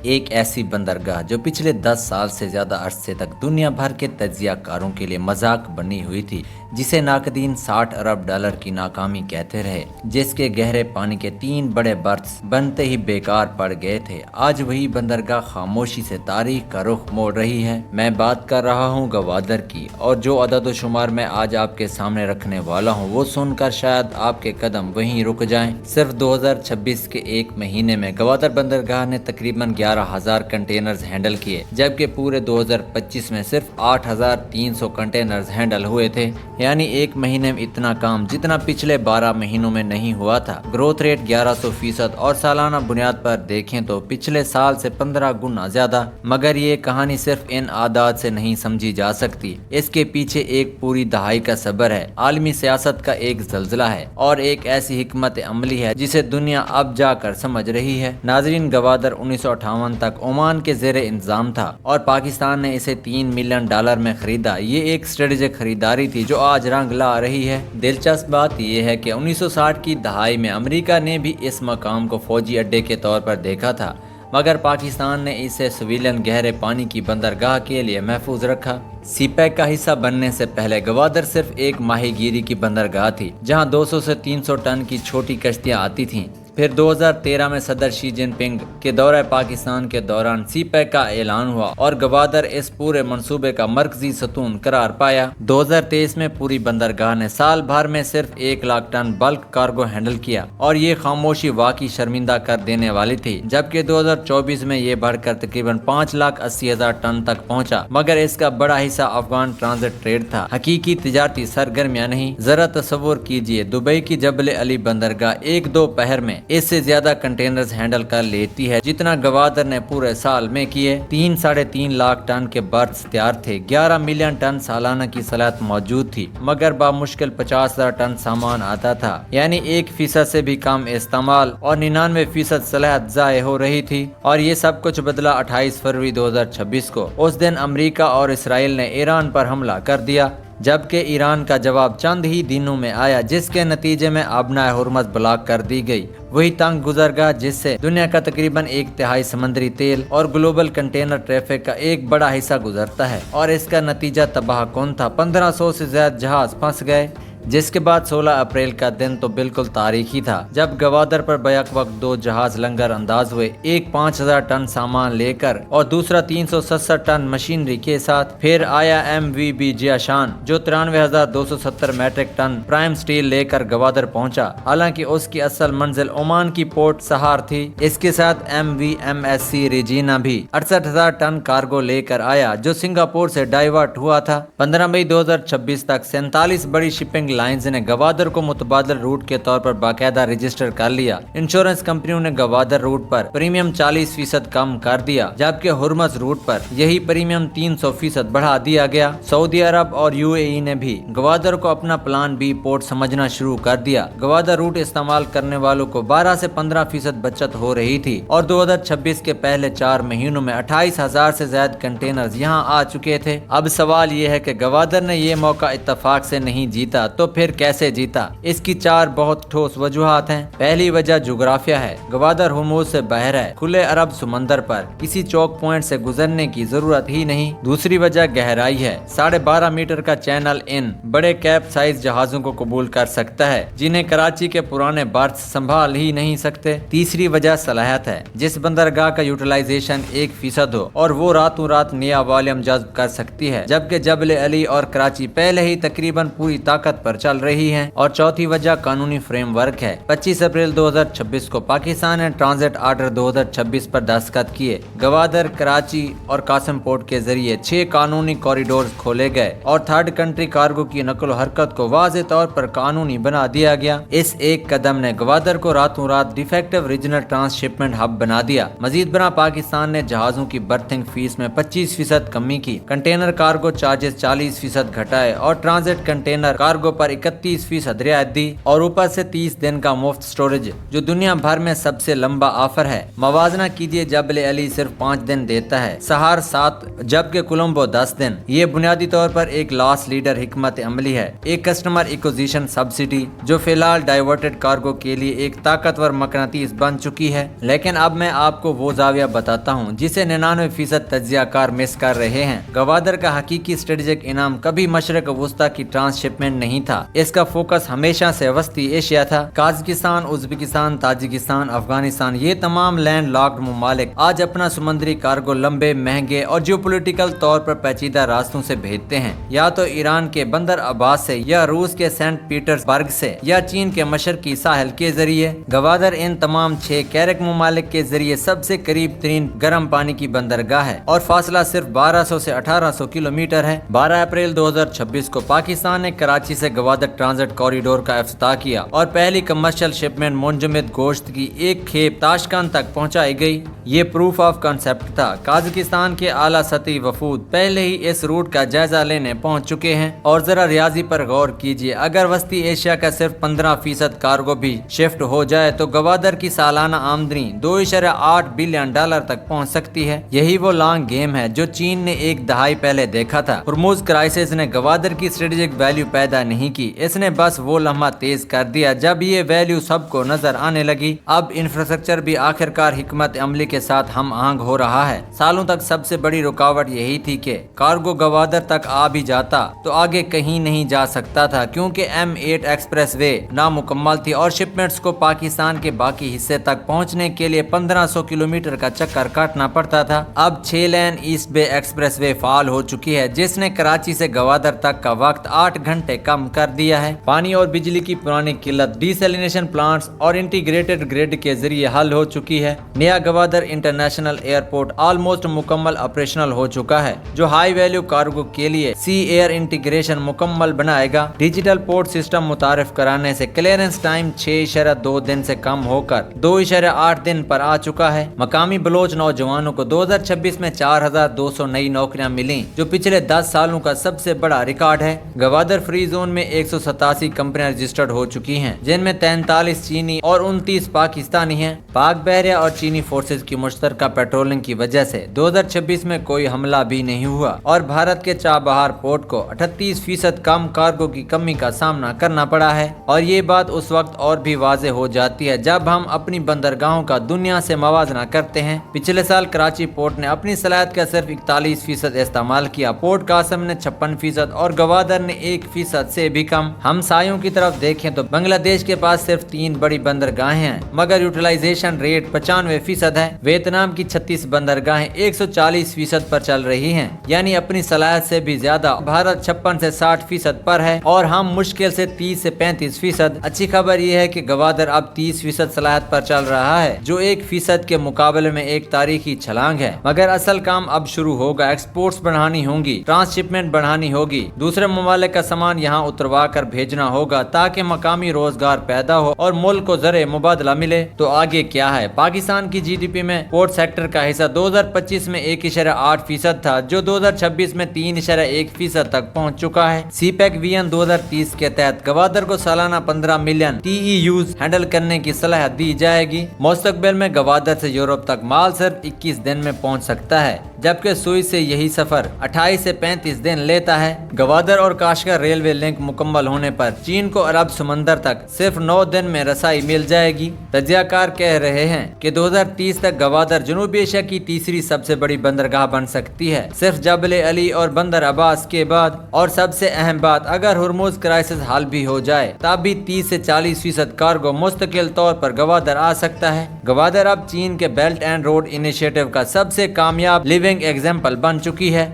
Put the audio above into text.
ایک ایسی بندرگاہ جو پچھلے 10 سال سے زیادہ عرصے تک دنیا بھر کے تجزیہ کاروں کے لیے مذاق بنی ہوئی تھی، جسے ناقدین $60 ارب کی ناکامی کہتے رہے، جس کے گہرے پانی کے 3 بڑے برتس بنتے ہی بیکار پڑ گئے تھے، آج وہی بندرگاہ خاموشی سے تاریخ کا رخ موڑ رہی ہے۔ میں بات کر رہا ہوں گوادر کی، اور جو عدد و شمار میں آج آپ کے سامنے رکھنے والا ہوں وہ سن کر شاید آپ کے قدم وہیں رک جائیں۔ صرف 2026 کے ایک مہینے میں گوادر بندرگاہ نے تقریباً 11,000 کنٹینرز ہینڈل کیے، جبکہ پورے 2025 میں صرف 8,300 کنٹینرز ہینڈل ہوئے تھے، یعنی ایک مہینے میں اتنا کام جتنا پچھلے 12 مہینوں میں نہیں ہوا تھا۔ گروتھ ریٹ 1100% اور سالانہ بنیاد پر دیکھیں تو پچھلے سال سے 15 گنا زیادہ۔ مگر یہ کہانی صرف ان اعداد سے نہیں سمجھی جا سکتی، اس کے پیچھے ایک پوری دہائی کا صبر ہے، عالمی سیاست کا ایک زلزلہ ہے، اور ایک ایسی حکمت عملی ہے جسے دنیا اب جا کر سمجھ رہی ہے۔ ناظرین، گوادر 1958 تک عمان کے زیر انتظام تھا اور پاکستان نے اسے $3 ملین میں خریدا۔ یہ ایک اسٹریٹجک خریداری تھی جو آج رنگ لا رہی ہے۔ دلچسپ بات یہ ہے کہ 1960 کی دہائی میں امریکہ نے بھی اس مقام کو فوجی اڈے کے طور پر دیکھا تھا، مگر پاکستان نے اسے سویلین گہرے پانی کی بندرگاہ کے لیے محفوظ رکھا۔ سی پیک کا حصہ بننے سے پہلے گوادر صرف ایک ماہی گیری کی بندرگاہ تھی، جہاں 200 سے 300 ٹن کی چھوٹی کشتیاں آتی تھیں۔ پھر 2013 میں صدر شی جن پنگ کے دورہ پاکستان کے دوران سی پیک کا اعلان ہوا اور گوادر اس پورے منصوبے کا مرکزی ستون قرار پایا۔ 2023 میں پوری بندرگاہ نے سال بھر میں صرف 1 لاکھ ٹن بلک کارگو ہینڈل کیا، اور یہ خاموشی واقعی شرمندہ کر دینے والی تھی، جبکہ 2024 میں یہ بڑھ کر تقریباً 5,80,000 ٹن تک پہنچا۔ مگر اس کا بڑا حصہ افغان ٹرانزٹ ٹریڈ تھا، حقیقی تجارتی سرگرمیاں نہیں۔ ذرا تصور کیجئے، دبئی کی جبل علی بندرگاہ 1-2 پہر میں اس سے زیادہ کنٹینرز ہینڈل کر لیتی ہے جتنا گوادر نے پورے سال میں کیے۔ 3-3.5 لاکھ ٹن کے برتس تیار تھے، 11 ملین ٹن سالانہ کی صلاحیت موجود تھی، مگر بامشکل 50,000 ٹن سامان آتا تھا، یعنی 1% سے بھی کم استعمال، اور 99% صلاحیت ضائع ہو رہی تھی۔ اور یہ سب کچھ بدلا 28 فروری 2026 کو۔ اس دن امریکہ اور اسرائیل نے ایران پر حملہ کر دیا، جبکہ ایران کا جواب چند ہی دنوں میں آیا، جس کے نتیجے میں آبنائے ہرمز بلاک کر دی گئی، وہی تنگ گزرگاہ جس سے دنیا کا تقریباً 1/3 سمندری تیل اور گلوبل کنٹینر ٹریفک کا ایک بڑا حصہ گزرتا ہے، اور اس کا نتیجہ تباہ کن تھا۔ 1500 سے زیادہ جہاز پھنس گئے، جس کے بعد 16 اپریل کا دن تو بالکل تاریخی تھا، جب گوادر پر بیک وقت 2 جہاز لنگر انداز ہوئے، ایک 5,000 ٹن سامان لے کر اور دوسرا 367 ٹن مشینری کے ساتھ۔ پھر آیا MV جیاشان، جو 93,270 میٹرک ٹن پرائم سٹیل لے کر گوادر پہنچا، حالانکہ اس کی اصل منزل عمان کی پورٹ سہار تھی۔ اس کے ساتھ MV ریجینا بھی 68,000 ٹن کارگو لے کر آیا، جو سنگاپور سے ڈائیورٹ ہوا تھا۔ 15 مئی 2026 تک 47 بڑی شپنگ لائنز نے گوادر کو متبادل روٹ کے طور پر باقاعدہ رجسٹر کر لیا۔ انشورنس کمپنیوں نے گوادر روٹ پر پریمیم 40% کم کر دیا، جبکہ ہرمز روٹ پر یہی پریمیم 300% بڑھا دیا گیا۔ سعودی عرب اور UAE نے بھی گوادر کو اپنا پلان بی پورٹ سمجھنا شروع کر دیا۔ گوادر روٹ استعمال کرنے والوں کو 12 سے 15% بچت ہو رہی تھی، اور 2026 کے پہلے 4 مہینوں میں 28,000 سے زیادہ کنٹینرز یہاں آ چکے تھے۔ اب سوال یہ ہے کہ گوادر نے یہ موقع اتفاق سے نہیں جیتا تو پھر کیسے جیتا؟ اس کی 4 بہت ٹھوس وجوہات ہیں۔ پہلی وجہ جغرافیہ ہے۔ گوادر ہرمز سے باہر ہے، کھلے عرب سمندر پر کسی چوک پوائنٹ سے گزرنے کی ضرورت ہی نہیں۔ دوسری وجہ گہرائی ہے، 12.5 میٹر کا چینل ان بڑے کیپ سائز جہازوں کو قبول کر سکتا ہے، جنہیں کراچی کے پرانے برتس سنبھال ہی نہیں سکتے۔ تیسری وجہ صلاحیت ہے، جس بندرگاہ کا یوٹیلائزیشن 1% ہو اور وہ راتوں رات نیا والیوم جذب کر سکتی ہے، جبکہ جبل علی اور کراچی پہلے ہی تقریباً پوری طاقت پر چل رہی ہیں۔ اور چوتھی وجہ قانونی فریم ورک ہے۔ 25 اپریل 2026 کو پاکستان نے ٹرانزٹ آرڈر 2026 پر دستخط کیے۔ گوادر، کراچی اور قاسم پورٹ کے ذریعے 6 قانونی کوریڈورز کھولے گئے، اور تھرڈ کنٹری کارگو کی نقل و حرکت کو واضح طور پر قانونی بنا دیا گیا۔ اس ایک قدم نے گوادر کو راتوں رات de facto regional transshipment hub بنا دیا۔ مزید برآں پاکستان نے جہازوں کی برتھنگ فیس میں 25% کمی کی، کنٹینر کارگو چارجز 40% گھٹائے، اور ٹرانزٹ کنٹینر کارگو पर 31% रियायत दी और ऊपर से 30 दिन का मुफ्त स्टोरेज, जो दुनिया भर में सबसे लंबा ऑफर है। मवाजना कीजिए, जबल अली सिर्फ 5 दिन देता है, सहार 7, जबकि कोलंबो 10 दिन। ये बुनियादी तौर पर एक लॉस लीडर हिकमत अमली है, एक कस्टमर एक्विजिशन सब्सिडी जो फिलहाल डाइवर्टेड कार्गो के लिए एक ताकतवर मकनातीस बन चुकी है। लेकिन अब मैं आपको वो जाविया बताता हूँ जिसे 99% तज्जियाकार मिस कर रहे हैं। गवादर का हकीकी स्ट्रेटेजिक इनाम कभी मशरक वस्ता की ट्रांसशिपमेंट नहीं था, इसका फोकस हमेशा से वस्ती एशिया था। काजकिस्तान, उज्बेकिस्तान, ताजिकिस्तान, अफगानिस्तान, ये तमाम लैंड लॉक्ड ममालिक आज अपना समुद्री कार्गो लंबे, महंगे और जियोपॉलिटिकल तौर पर पेचीदा रास्तों से भेजते हैं, या तो ईरान के बंदर अब्बास से, या रूस के सेंट पीटर्सबर्ग से, या चीन के मशरकी साहिल के जरिए। गवादर इन तमाम 6 कैरिक ममालिक के जरिए सबसे करीब तरीन गर्म पानी की बंदरगाह है और फासला सिर्फ 1200 से 1800 किलोमीटर है। 12 अप्रैल 2026 को पाकिस्तान ने कराची से गवादर ट्रांजिट कॉरिडोर का इफ्तिताह किया और पहली कमर्शियल शिपमेंट मुंजमद गोश्त की एक खेप ताशकंद तक पहुंचाई गई। ये प्रूफ ऑफ कंसेप्ट था। काजकिस्तान के आला सतही वफूद पहले ही इस रूट का जायजा लेने पहुंच चुके हैं। और जरा रियाजी पर गौर कीजिए, अगर वस्ती एशिया का सिर्फ 15% कार्गो भी शिफ्ट हो जाए तो गवादर की सालाना आमदनी $2.8 बिलियन तक पहुंच सकती है। यही वो लॉन्ग गेम है जो चीन ने एक दहाई पहले देखा था। हुर्मुज क्राइसिस ने गवादर की स्ट्रेटेजिक वैल्यू पैदा नहीं की, इसने बस वो लम्हा तेज कर दिया जब ये वैल्यू सबको नजर आने लगी। अब इंफ्रास्ट्रक्चर भी आखिरकार हिकमत अमली के साथ हम आहंग हो रहा है। सालों तक सबसे बड़ी रुकावट यही थी कि कार्गो गवादर तक आ भी जाता तो आगे कहीं नहीं जा सकता था, क्योंकि M8 एक्सप्रेस वे नामुकम्मल थी और शिपमेंट्स को पाकिस्तान के बाकी हिस्से तक पहुंचने के लिए 1500 किलोमीटर का चक्कर काटना पड़ता था। अब 6 लेन ईस्ट बे एक्सप्रेस वे फाल हो चुकी है, जिसने कराची से गवादर तक का वक्त 8 घंटे कम कर दिया है। पानी और बिजली की पुरानी किल्लत डिसैलिनेशन प्लांट्स और इंटीग्रेटेड ग्रिड के जरिए हल हो चुकी है। नया गवादर इंटरनेशनल एयरपोर्ट ऑलमोस्ट मुकम्मल ऑपरेशनल हो चुका है, जो हाई वैल्यू कार्गो के लिए सी एयर इंटीग्रेशन मुकम्मल बनाएगा। डिजिटल पोर्ट सिस्टम मुतारिफ कराने से क्लियरेंस टाइम 6.2 दिन से कम होकर 2.8 दिन पर आ चुका है। मकामी बलोच नौजवानों को 2026 में 4200 नई नौकरियां मिली, जो पिछले 10 सालों का सबसे बड़ा रिकॉर्ड है। गवादर फ्री जोन में 187 कंपनियां रजिस्टर्ड हो चुकी हैं, जिनमें 43 चीनी और 29 पाकिस्तानी हैं। पाक बहरिया और चीनी फोर्सेज की मुश्तरका पेट्रोलिंग की वजह से 2026 में कोई हमला भी नहीं हुआ और भारत के चाबहार पोर्ट को 38% कम कार्गो की कमी का सामना करना पड़ा है। और ये बात उस वक्त और भी वाज़े हो जाती है जब हम अपनी बंदरगाहों का दुनिया से मवाजना करते हैं। पिछले साल कराची पोर्ट ने अपनी सलाहियत का सिर्फ 41% इस्तेमाल किया, पोर्ट कासम ने 56% और गवादर ने 1% से भी कम। हम सायों की तरफ देखें तो बांग्लादेश के पास सिर्फ 3 बड़ी बंदरगाहें हैं, मगर यूटिलाइजेशन रेट 95% है। वियतनाम की 36 बंदरगाहें 140% पर चल रही हैं, यानी अपनी सलाहियत से भी ज्यादा। भारत 56 से 60% पर है और हम मुश्किल से 30 से 35%। अच्छी खबर यह है कि गवादर अब 30% सलाहियत पर चल रहा है, जो 1% के मुकाबले में एक तारीखी छलांग है। मगर असल काम अब शुरू होगा। एक्सपोर्ट्स बढ़ानी होंगी, ट्रांसशिपमेंट बढ़ानी होगी, दूसरे ममालिक का सामान यहाँ उतरवा कर भेजना होगा ताकि मकामी रोजगार पैदा हो और मुल्क को ज़रे मुबादला मिले। तो आगे क्या है? पाकिस्तान की GDP में पोर्ट सेक्टर का हिस्सा 2025 में 1.8% था, जो 2026 में 3.1% तक पहुंच चुका है। CPEC VN 2030 के तहत गवादर को सालाना 15 मिलियन TEUs हैंडल करने की सलाहियत दी जाएगी। मुस्तकबिल में गवादर से यूरोप तक माल सिर्फ 21 दिन में पहुंच सकता है, जबकि सुई से यही सफर 28 से 35 दिन लेता है। गवादर और काशगर रेलवे लिंक मुकम्मल होने पर चीन को अरब समंदर तक सिर्फ 9 दिन में रसाई मिल जाएगी। तज्जियाकार कह रहे हैं कि 2030 तक गवादर जनूबी एशिया की तीसरी सबसे बड़ी बंदरगाह बन सकती है, सिर्फ जबल अली और बंदर अब्बास के बाद। और सबसे अहम बात, अगर हुर्मुज क्राइसिस हल भी हो जाए तब भी 30 से 40% कार्गो मुस्तकिल तौर पर गवादर आ सकता है। गवादर अब चीन के बेल्ट एंड रोड इनिशिएटिव का सबसे कामयाब लिविंग एग्जाम्पल बन चुकी है।